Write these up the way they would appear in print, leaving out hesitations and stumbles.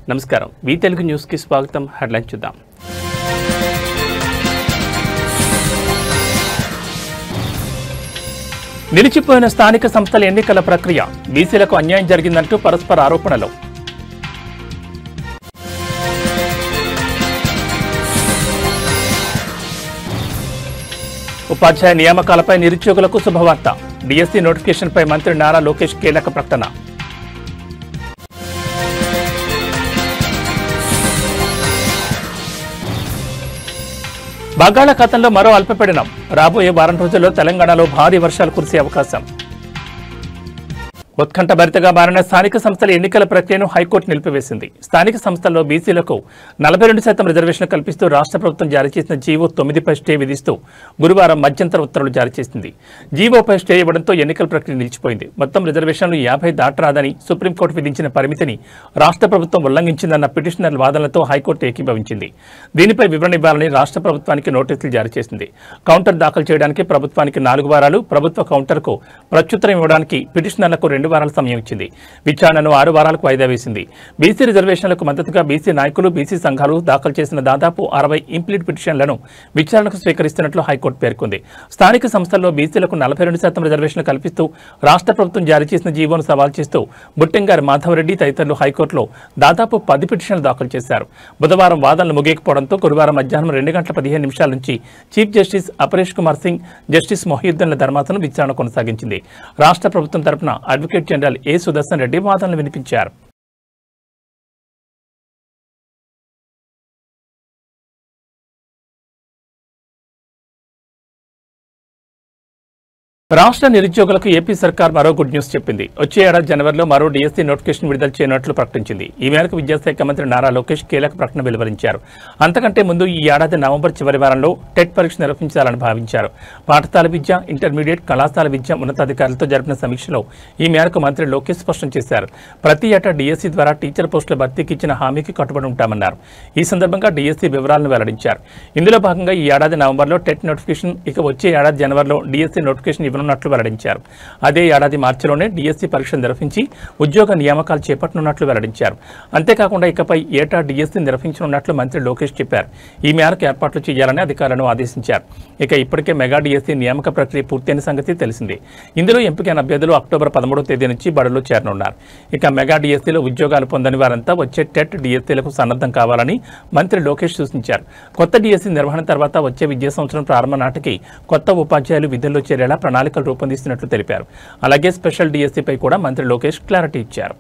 నమస్కారం వి తెలుగు న్యూస్ కి స్వాగతం. హెడ్లైన్ చూద్దాం. నిలిచిపోయిన స్థానిక సంస్థల ఎన్నికల ప్రక్రియ, బీసీలకు అన్యాయం జరిగిందంటూ పరస్పర ఆరోపణలు. ఉపాధ్యాయ నియామకాలపై నిరుద్యోగులకు శుభవార్త, డిఎస్సీ నోటిఫికేషన్పై మంత్రి నారా లోకేష్ కీలక ప్రకటన. బంగాళాఖాతంలో మరో అల్పపీడనం, రాబోయే వారం రోజుల్లో తెలంగాణలో భారీ వర్షాలు కురిసే అవకాశం. ఉత్కంఠభరితంగా మారిన స్థానిక సంస్థల ఎన్నికల ప్రక్రియను హైకోర్టు నిలిపివేసింది. స్థానిక సంస్థల్లో బీసీలకు 42% రిజర్వేషన్లు కల్పిస్తూ రాష్ట్ర ప్రభుత్వం జారీ చేసిన జీవో 9పై స్టే విధిస్తూ గురువారం మధ్యంతర ఉత్తర్వులు జారీ చేసింది. జీవోపై స్టే ఇవ్వడంతో ఎన్నికల ప్రక్రియ నిలిచిపోయింది. మొత్తం రిజర్వేషన్లు 50 దాటరాదని సుప్రీంకోర్టు విధించిన పరిమితిని రాష్ట్ర ప్రభుత్వం ఉల్లంఘించిందన్న పిటిషనర్ల వాదనలతో హైకోర్టు ఏకీభవించింది. దీనిపై వివరణ ఇవ్వాలని రాష్ట్ర ప్రభుత్వానికి నోటీసులు జారీ చేసింది. కౌంటర్ దాఖలు చేయడానికి ప్రభుత్వానికి 4 వారాలు, ప్రభుత్వ కౌంటర్కు ప్రత్యుత్తరం ఇవ్వడానికి పిటిషనర్లకు 2 వారాల సమయం ఇచ్చింది. విచారణను 6 వారాలకు వాయిదా వేసింది. బీసీ రిజర్వేషన్లకు మద్దతుగా బీసీ నాయకులు, బీసీ సంఘాలు దాఖలు చేసిన దాదాపు 60 ఇంప్లీట్ పిటిషన్లను విచారణకు స్వీకరిస్తున్నట్లు హైకోర్టు పేర్కొంది. స్థానిక సంస్థల్లో బీసీలకు 42% రిజర్వేషన్లు కల్పిస్తూ రాష్ట్ర ప్రభుత్వం జారీ చేసిన జీవోను సవాల్ చేస్తూ బుట్టెంగారి మాధవరెడ్డి తదితరులు హైకోర్టులో దాదాపు 10 పిటిషన్లు దాఖలు చేశారు. బుధవారం వాదనలు ముగియకపోవడంతో గురువారం మధ్యాహ్నం 2:15 నుంచి chief justice Aparesh Kumar Singh, justice మొహియుద్దీన్ల ధర్మాసనం విచారణ కొనసాగించింది. రాష్ట్ర ప్రభుత్వం తరపున advocate general A Sudarshan Reddy వాదనలు వినిపించారు. రాష్ట్ర నిరుద్యోగులకు ఏపీ సర్కార్ మరో గుడ్ న్యూస్ చెప్పింది. వచ్చే ఏడాది జనవరిలో మరో డిఎస్సీ నోటిఫికేషన్ విడుదల చేయనున్నట్లు ప్రకటించింది. ఈ మేరకు విద్యాశాఖ మంత్రి నారా లోకేష్ కీలక ప్రకటన వెలువరించారు. అంతకంటే ముందు ఈ ఏడాది నవంబర్ చివరి వారంలో టెట్ పరీక్ష నిర్వహించాలని భావించారు. పాఠశాల విద్య, ఇంటర్మీడియట్, కళాశాల విద్య ఉన్నతాధికారులతో జరిపిన సమీక్షలో ఈ మేరకు మంత్రి లోకేష్ స్పష్టం చేశారు. ప్రతి ఏటా డిఎస్సీ ద్వారా టీచర్ పోస్టుల భర్తీకి ఇచ్చిన హామీకి కట్టుబడి ఉంటామన్నారు. ఈ సందర్భంగా డిఎస్సీ వివరాలను వెల్లడించారు. ఇందులో భాగంగా ఈ ఏడాది నవంబర్లో టెట్ నోటిఫికేషన్, ఇక వచ్చే ఏడాది జనవరిలో డిఎస్సీ నోటిఫికేషన్ ఉన్నట్లు వెల్లడించారు. అదే ఏడాది మార్చిలోనే డిఎస్సీ పరీక్షలు నిర్వహించి ఉద్యోగ నియామకాలు చేపట్టనున్నట్లు వెల్లడించారు. అంతేకాకుండా ఇకపై ఏటా డిఎస్సీ నిర్వహించనున్నట్లు మంత్రి లోకేష్ చెప్పారు. ఈ మేరకు ఏర్పాట్లు చేయాలని అధికారులను ఆదేశించారు. ఇక ఇప్పటికే మెగా డిఎస్సీ నియామక ప్రక్రియ పూర్తయిన సంగతి తెలిసిందే. ఇందులో ఎంపికైన అభ్యర్థులు అక్టోబర్ 13వ తేదీ నుంచి బడుల్లో చేరనున్నారు. ఇక మెగా డిఎస్సీలో ఉద్యోగాలు పొందని వారంతా వచ్చే టెట్ డిఎస్సీలకు సన్నద్ధం కావాలని మంత్రి లోకేష్ సూచించారు. కొత్త డిఎస్సీ నిర్వహణ తర్వాత వచ్చే విద్యా సంవత్సరం ప్రారంభం నాటికి కొత్త ఉపాధ్యాయులు విధుల్లో చేరేలా ప్రణాళికలు రూపొందిస్తున్నట్లు తెలిపారు. అలాగే స్పెషల్ డిఎస్సీపై కూడా మంత్రి లోకేష్ క్లారిటీ ఇచ్చారు.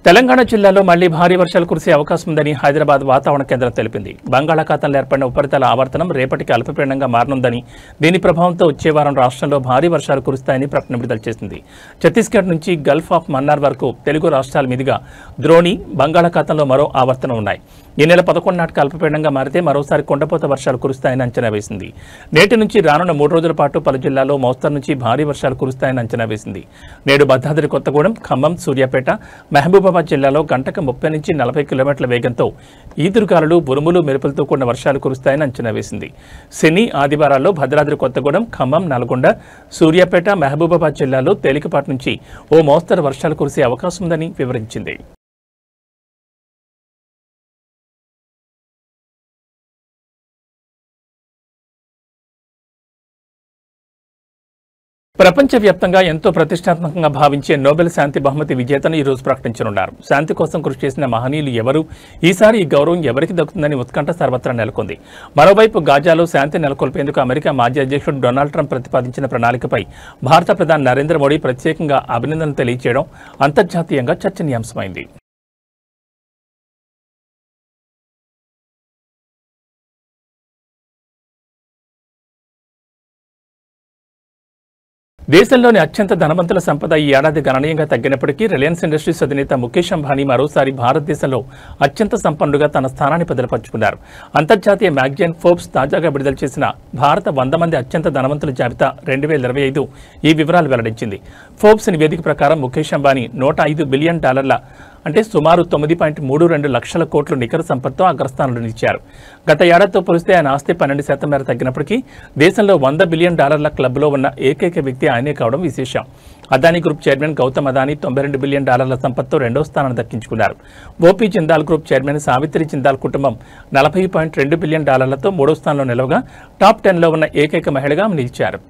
తెలంగాణ జిల్లాలో మళ్లీ భారీ వర్షాలు కురిసే అవకాశం ఉందని హైదరాబాద్ వాతావరణ కేంద్రం తెలిపింది. బంగాళాఖాతంలో ఏర్పడిన ఉపరితల ఆవర్తనం రేపటికి అల్పపీడనంగా మారనుందని, దీని ప్రభావంతో వచ్చే వారం రాష్ట్రంలో భారీ వర్షాలు కురుస్తాయని ప్రకటన విడుదల చేసింది. ఛత్తీస్గఢ్ నుంచి గల్ఫ్ ఆఫ్ మన్నార్ వరకు తెలుగు రాష్ట్రాల మీదుగా ద్రోణి, బంగాళాఖాతంలో మరో ఆవర్తనం ఉన్నాయి. ఈ నెల 11 నాటికి అల్పపీడనంగా మారితే మరోసారి కొండపోత వర్షాలు కురుస్తాయని అంచనా వేసింది. నేటి నుంచి రానున్న 3 రోజుల పాటు పలు జిల్లాల్లో మోస్తరు నుంచి భారీ వర్షాలు కురుస్తాయని అంచనా వేసింది. నేడు భద్రాద్రి కొత్తగూడెం, ఖమ్మం, సూర్యాపేట, మహబూబాబాద్ జిల్లాలో గంటకు 30 నుంచి 40 కిలోమీటర్ల వేగంతో ఈదురుగాలులు, ఉరుములు, మెరుపులతో కూడిన వర్షాలు కురుస్తాయని అంచనా వేసింది. శని, ఆదివారాల్లో భద్రాద్రి కొత్తగూడెం, ఖమ్మం, నల్గొండ, సూర్యాపేట, మహబూబాబాద్ జిల్లాలో తేలికపాటి నుంచి ఓ మోస్తరు వర్షాలు కురిసే అవకాశం ఉందని వివరించింది. ప్రపంచవ్యాప్తంగా ఎంతో ప్రతిష్టాత్మకంగా భావించే నోబెల్ శాంతి బహుమతి విజేతను ఈ రోజు ప్రకటించనున్నారు. శాంతి కోసం కృషి చేసిన మహనీయులు ఎవరు, ఈసారి ఈ గౌరవం ఎవరికి దక్కుతుందని ఉత్కంఠ సర్వత్రా నెలకొంది. మరోవైపు గాజాలో శాంతి నెలకొల్పేందుకు అమెరికా మాజీ అధ్యక్షుడు డొనాల్డ్ ట్రంప్ ప్రతిపాదించిన ప్రణాళికపై భారత ప్రధాని నరేంద్ర మోడీ ప్రత్యేకంగా అభినందనలు తెలియజేయడం అంతర్జాతీయంగా చర్చనీయాంశమైంది. దేశంలోని అత్యంత ధనవంతుల సంపద ఈ ఏడాది గణనీయంగా తగ్గినప్పటికీ రిలయన్స్ ఇండస్ట్రీస్ అధినేత ముఖేష్ అంబానీ మరోసారి భారతదేశంలో అత్యంత సంపన్నుడిగా తన స్థానాన్ని బదలపరుచుకున్నారు. అంతర్జాతీయ మ్యాగజైన్ ఫోర్బ్స్ తాజాగా విడుదల చేసిన భారత 100 మంది అత్యంత ధనవంతుల జాబితా 2025 ఈ వివరాలు వెల్లడించింది. ఫోర్బ్స్ నివేదిక ప్రకారం ముఖేష్ అంబానీ $105 బిలియన్ అంటే సుమారు 9.32 లక్షల కోట్ల నికర సంపత్తో అగ్రస్థానంలో నిలిచారు. గత ఏడాదితో పోలిస్తే ఆయన ఆస్తి 12% మేర తగ్గినప్పటికీ దేశంలో $100 బిలియన్ క్లబ్లో ఉన్న ఏకైక వ్యక్తి ఆయనే కావడం విశేషం. Adani group chairman Gautam Adani $92 billion సంపత్తో రెండో స్థానాన్ని దక్కించుకున్నారు. OP Jindal group chairman Savitri Jindal కుటుంబం $40.2 బిలియన్ మూడో స్థానంలో నిలవగా టాప్ 10లో ఉన్న ఏకైక మహిళగా నిలిచారు.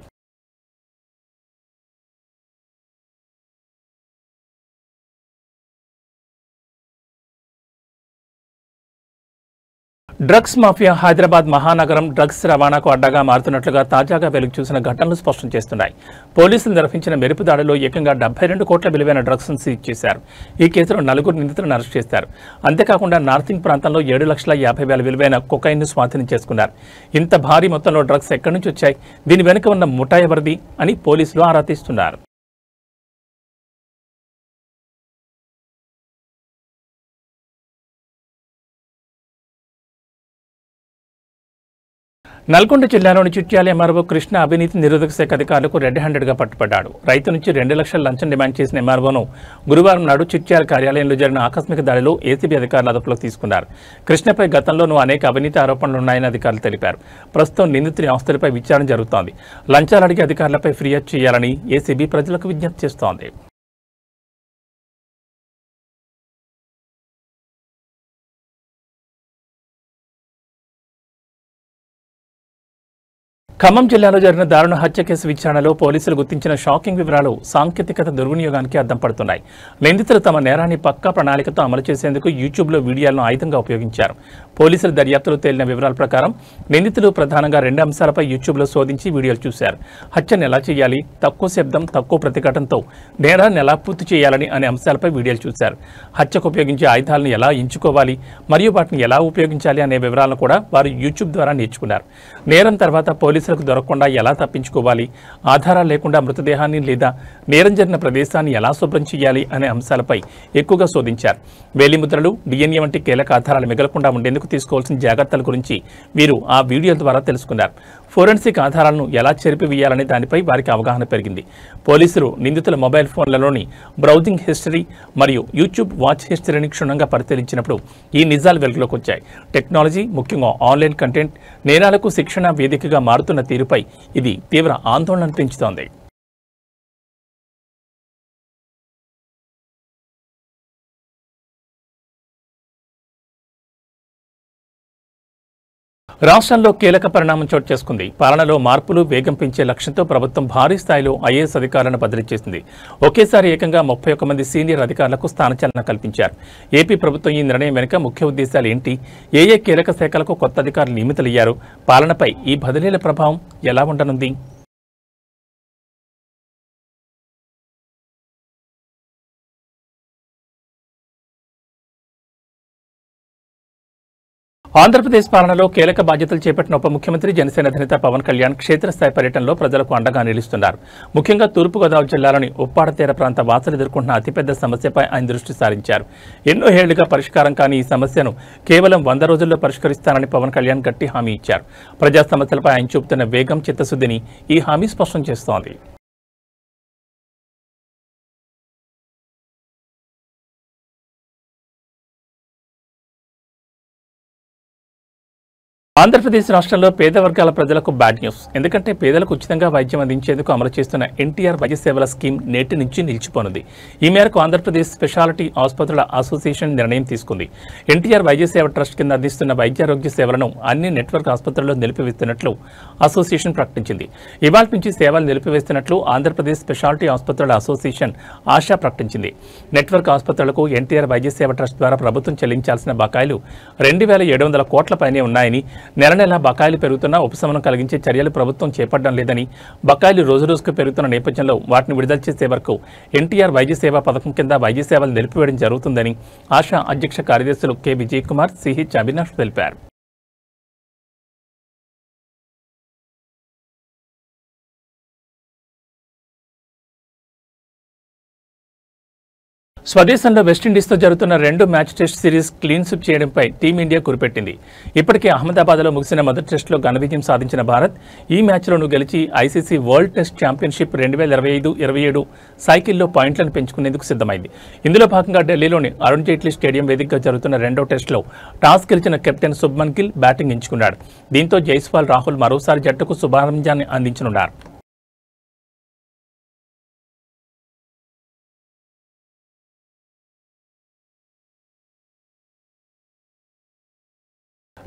డ్రగ్స్ మాఫియా హైదరాబాద్ మహానగరం డ్రగ్స్ రవాణాకు అడ్డాగా మారుతున్నట్లుగా తాజాగా వెలుగు చూసిన ఘటనలు స్పష్టం చేస్తున్నాయి. పోలీసులు నిర్వహించిన మెరుపు దాడిలో ఏకంగా 72 కోట్ల విలువైన డ్రగ్స్ సీజ్ చేశారు. ఈ కేసులో 4 నిందితులను అరెస్ట్ చేశారు. అంతేకాకుండా నార్థింగ్ ప్రాంతంలో 7,50,000 విలువైన కొకైన్ను స్వాధీనం చేసుకున్నారు. ఇంత భారీ మొత్తంలో డ్రగ్స్ ఎక్కడి నుంచి వచ్చాయి, దీని వెనుక ఉన్న ముఠా ఎవరిది అని పోలీసులు ఆరా తీస్తున్నారు. నల్గొండ జిల్లాలోని చిట్యాల ఎంఆర్ఓ కృష్ణ అవినీతి నిరోధక శాఖ అధికారులకు రెడ్ హ్యాండెడ్గా పట్టుబడ్డాడు. రైతు నుంచి 2 లక్షల లంచం డిమాండ్ చేసిన ఎంఆర్ఓను గురువారం నాడు చిట్యాల కార్యాలయంలో జరిగిన ఆకస్మిక దాడిలో ఏసీబీ అధికారులు అదుపులోకి తీసుకున్నారు. కృష్ణపై గతంలోనూ అనేక అవినీతి ఆరోపణలున్నాయని అధికారులు తెలిపారు. ప్రస్తుతం నిందితుని ఆస్తులపై విచారణ జరుగుతోంది. లంచాలు అడిగే అధికారులపై ఫిర్యాదు చేయాలని ఏసీబీ ప్రజలకు విజ్ఞప్తి చేస్తోంది. ఖమ్మం జిల్లాలో జరిగిన దారుణ హత్య కేసు విచారణలో పోలీసులు గుర్తించిన షాకింగ్ వివరాలు సాంకేతికత దుర్వినియోగానికి అద్దం పడుతున్నాయి. నిందితులు తమ నేరాన్ని పక్కా ప్రణాళికతో అమలు చేసేందుకు యూట్యూబ్లో వీడియోలను ఆయుధంగా ఉపయోగించారు. పోలీసుల దర్యాప్తులో తేలిన వివరాల ప్రకారం నిందితులు ప్రధానంగా 2 అంశాలపై యూట్యూబ్లో శోధించి వీడియోలు చూశారు. హత్యను ఎలా చేయాలి, తక్కువ శబ్దం తక్కువ ప్రతిఘటనతో నేరాన్ని ఎలా పూర్తి చేయాలని అనే అంశాలపై వీడియోలు చూశారు. హత్యకు ఉపయోగించే ఆయుధాలను ఎలా ఎంచుకోవాలి మరియు వాటిని ఎలా ఉపయోగించాలి అనే వివరాలను కూడా వారు యూట్యూబ్ ద్వారా నేర్చుకున్నారు. నేరం తర్వాత పోలీసులకు దొరకకుండా ఎలా తప్పించుకోవాలి, ఆధారాలు లేకుండా మృతదేహాన్ని లేదా నేరం జరిగిన ప్రదేశాన్ని ఎలా శుభ్రం చేయాలి అనే అంశాలపై ఎక్కువగా శోధించారు. వేలిముద్రలు, డిఎన్ఏ వంటి కీలక ఆధారాలు మిగలకుండా ఉండేందుకు తీసుకోవాల్సిన జాగ్రత్తల గురించి వీరు ఆ వీడియోల ద్వారా తెలుసుకున్నారు. ఫోరెన్సిక్ ఆధారాలను ఎలా చెరిపివేయాలనే దానిపై వారికి అవగాహన పెరిగింది. పోలీసులు నిందితుల మొబైల్ ఫోన్లలోని బ్రౌజింగ్ హిస్టరీ మరియు యూట్యూబ్ వాచ్ హిస్టరీని క్షుణ్ణంగా పరిశీలించినప్పుడు ఈ నిజాలు వెలుగులోకి వచ్చాయి. టెక్నాలజీ, ముఖ్యంగా ఆన్లైన్ కంటెంట్ నేరాలకు శిక్షణ వేదికగా మారుతున్న తీరుపై ఇది తీవ్ర ఆందోళన పెంచుతోంది. రాష్ట్రంలో కీలక పరిణామం చోటు చేసుకుంది. పాలనలో మార్పులు వేగం పెంచే లక్ష్యంతో ప్రభుత్వం భారీ స్థాయిలో ఐఏఎస్ అధికారులను బదిలీ చేసింది. ఒకేసారి ఏకంగా 31 మంది సీనియర్ అధికారులకు స్థానచలన కల్పించారు. ఏపీ ప్రభుత్వం ఈ నిర్ణయం వెనుక ముఖ్య ఉద్దేశాలు ఏంటి, ఏ కీలక శాఖలకు కొత్త అధికారులు నియమితులయ్యారు, పాలనపై ఈ బదిలీల ప్రభావం ఎలా ఉండనుంది? ఆంధ్రప్రదేశ్ పాలనలో కీలక బాధ్యతలు చేపట్టిన ఉప ముఖ్యమంత్రి జనసేన అధినేత పవన్ కళ్యాణ్ క్షేత్రస్థాయి పర్యటనలో ప్రజలకు అండగా నిలుస్తున్నారు. ముఖ్యంగా తూర్పుగోదావరి జిల్లాలోని ఉప్పాడ తీర ప్రాంత వాసులు ఎదుర్కొంటున్న అతిపెద్ద సమస్యపై ఆయన దృష్టి సారించారు. ఎన్నో ఏళ్లుగా పరిష్కారం కాని ఈ సమస్యను కేవలం 100 రోజుల్లో పరిష్కరిస్తానని పవన్ కళ్యాణ్ గట్టి హామీ ఇచ్చారు. ప్రజా సమస్యలపై ఆయన చూపుతున్న వేగం, చిత్తశుద్ధిని ఈ హామీ స్పష్టం చేస్తోంది. ఆంధ్రప్రదేశ్ రాష్ట్రంలో పేద వర్గాల ప్రజలకు బ్యాడ్ న్యూస్. ఎందుకంటే పేదలకు ఉచితంగా వైద్యం అందించేందుకు అమలు చేస్తున్న ఎన్టీఆర్ వైద్య సేవల స్కీమ్ నేటి నుంచి నిలిచిపోనుంది. ఈ మేరకు ఆంధ్రప్రదేశ్ స్పెషాలిటీ ఆసుపత్రుల అసోసియేషన్ నిర్ణయం తీసుకుంది. ఎన్టీఆర్ వైద్య సేవ ట్రస్ట్ కింద అందిస్తున్న వైద్యారోగ్య సేవలను అన్ని నెట్వర్క్ ఆసుపత్రుల్లో నిలిపివేస్తున్నట్లు అసోసియేషన్ ప్రకటించింది. ఇవాళ నుంచి సేవలు నిలిపివేస్తున్నట్లు ఆంధ్రప్రదేశ్ స్పెషాలిటీ ఆసుపత్రుల అసోసియేషన్ ఆశా ప్రకటించింది. నెట్వర్క్ ఆసుపత్రులకు ఎన్టీఆర్ వైద్య సేవ ట్రస్ట్ ద్వారా ప్రభుత్వం చెల్లించాల్సిన బకాయిలు 2,700 కోట్ల పైనే ఉన్నాయని, నెల నెలా బకాయిలు పెరుగుతున్నా ఉపశమనం కలిగించే చర్యలు ప్రభుత్వం చేపట్టడం లేదని, బకాయిలు రోజురోజుకు పెరుగుతున్న నేపథ్యంలో వాటిని విడుదల చేసే వరకు ఎన్టీఆర్ వైద్య సేవా పథకం కింద వైద్య సేవలు నిలిపివేయడం జరుగుతుందని ఆశా అధ్యక్ష కార్యదర్శులు కె విజయ్ కుమార్, సిహెచ్ అవినాష్ తెలిపారు. స్వదేశంలో వెస్టిండీస్తో జరుగుతున్న 2 match test series clean sweep చేయడంపై టీమిండియా కురిపెట్టింది. ఇప్పటికే అహ్మదాబాద్లో ముగిసిన మొదటి టెస్టులో ఘన విజయం సాధించిన భారత్ ఈ మ్యాచ్లోనూ గెలిచి ఐసీసీ వరల్డ్ టెస్ట్ ఛాంపియన్షిప్ 2025-27 సైకిల్లో పాయింట్లను పెంచుకునేందుకు సిద్ధమైంది. ఇందులో భాగంగా ఢిల్లీలోని అరుణ్ జైట్లీ స్టేడియం వేదికగా జరుగుతున్న 2వ టెస్టులో టాస్ గెలిచిన కెప్టెన్ శుభ్మన్ గిల్ బ్యాటింగ్ ఎంచుకున్నాడు. దీంతో జైస్వాల్, రాహుల్ మరోసారి జట్టుకు శుభారంభాన్ని అందించనున్నారు.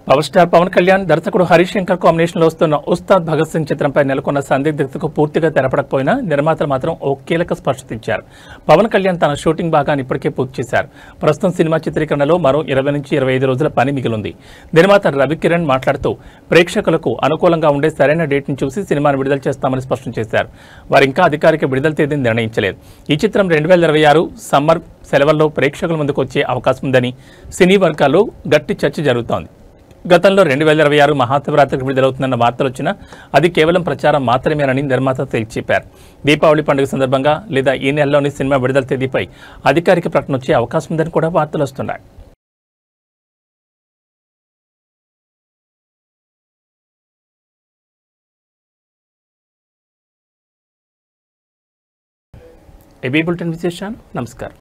పవర్ స్టార్ పవన్ కళ్యాణ్, దర్శకుడు హరీష్ శంకర్ కాంబినేషన్లో వస్తున్న ఉస్తాద్ భగత్ సింగ్ చిత్రంపై నెలకొన్న సందిగ్ధతకు పూర్తిగా తెరపడకపోయినా నిర్మాతలు మాత్రం ఓ కీలక స్పష్టత ఇచ్చారు. పవన్ కళ్యాణ్ తన షూటింగ్ భాగాన్ని ఇప్పటికే పూర్తి చేశారు. ప్రస్తుతం సినిమా చిత్రీకరణలో మరో 20 నుంచి 25 రోజుల పని మిగిలింది. నిర్మాత రవికిరణ్ మాట్లాడుతూ ప్రేక్షకులకు అనుకూలంగా ఉండే సరైన డేట్ని చూసి సినిమాను విడుదల చేస్తామని స్పష్టం చేశారు. వారు ఇంకా అధికారిక విడుదల తేదీని నిర్ణయించలేదు. ఈ చిత్రం 2026 సమ్మర్ సెలవుల్లో ప్రేక్షకుల ముందుకు వచ్చే అవకాశం ఉందని సినీ వర్గాల్లో గట్టి చర్చ జరుగుతోంది. గతంలో 2026 మహాశివరాత్రికి విడుదలవుతుందన్న వార్తలు వచ్చినా అది కేవలం ప్రచారం మాత్రమేనని నిర్మాత తేల్చి చెప్పారు. దీపావళి పండుగ సందర్భంగా లేదా ఈ నెలలోని సినిమా విడుదల తేదీపై అధికారిక ప్రకటన వచ్చే అవకాశం ఉందని కూడా వార్తలు వస్తున్నాయి. ఏబీ బులెటిన్ విశేషాలు. నమస్కారం.